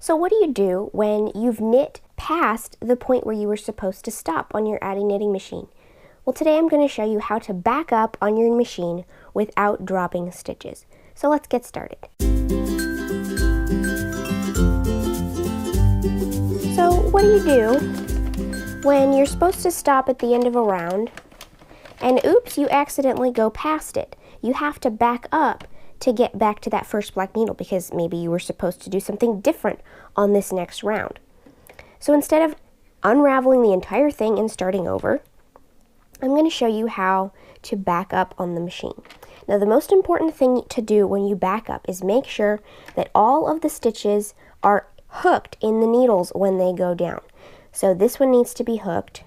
So what do you do when you've knit past the point where you were supposed to stop on your Addi Knitting Machine? Well, today I'm going to show you how to back up on your machine without dropping stitches. So let's get started. So what do you do when you're supposed to stop at the end of a round and oops, you accidentally go past it? You have to back up to get back to that first black needle because maybe you were supposed to do something different on this next round. So instead of unraveling the entire thing and starting over, I'm going to show you how to back up on the machine. Now the most important thing to do when you back up is make sure that all of the stitches are hooked in the needles when they go down. So this one needs to be hooked.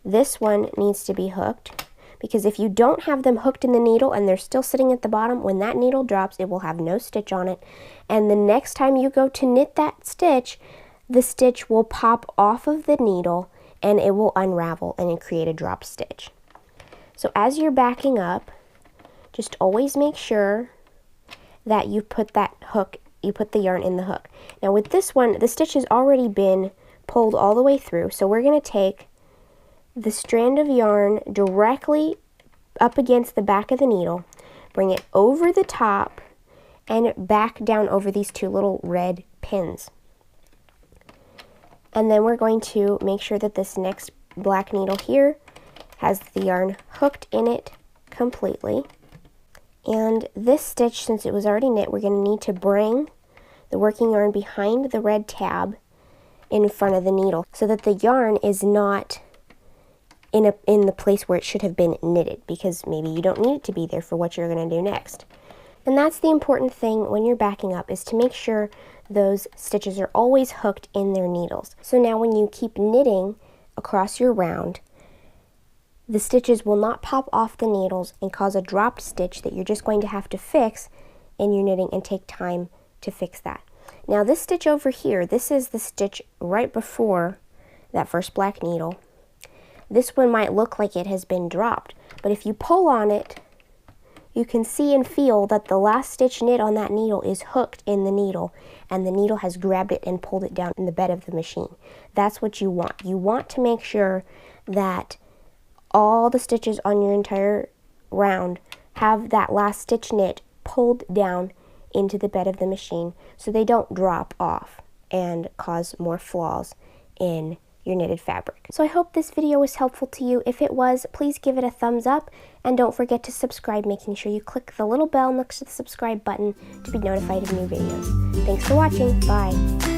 This one needs to be hooked. Because if you don't have them hooked in the needle and they're still sitting at the bottom, when that needle drops, it will have no stitch on it. And the next time you go to knit that stitch, the stitch will pop off of the needle and it will unravel and create a drop stitch. So as you're backing up, just always make sure that you put that hook, you put the yarn in the hook. Now with this one, the stitch has already been pulled all the way through, so we're going to take the strand of yarn directly up against the back of the needle, bring it over the top, and back down over these two little red pins. And then we're going to make sure that this next black needle here has the yarn hooked in it completely. And this stitch, since it was already knit, we're going to need to bring the working yarn behind the red tab in front of the needle so that the yarn is not in the place where it should have been knitted, because maybe you don't need it to be there for what you're going to do next. And that's the important thing when you're backing up, is to make sure those stitches are always hooked in their needles. So now when you keep knitting across your round, the stitches will not pop off the needles and cause a dropped stitch that you're just going to have to fix in your knitting and take time to fix that. Now this stitch over here, this is the stitch right before that first black needle. This one might look like it has been dropped, but if you pull on it, you can see and feel that the last stitch knit on that needle is hooked in the needle, and the needle has grabbed it and pulled it down in the bed of the machine. That's what you want. You want to make sure that all the stitches on your entire round have that last stitch knit pulled down into the bed of the machine so they don't drop off and cause more flaws in your knitted fabric. So I hope this video was helpful to you. If it was, please give it a thumbs up and don't forget to subscribe, making sure you click the little bell next to the subscribe button to be notified of new videos. Thanks for watching. Bye.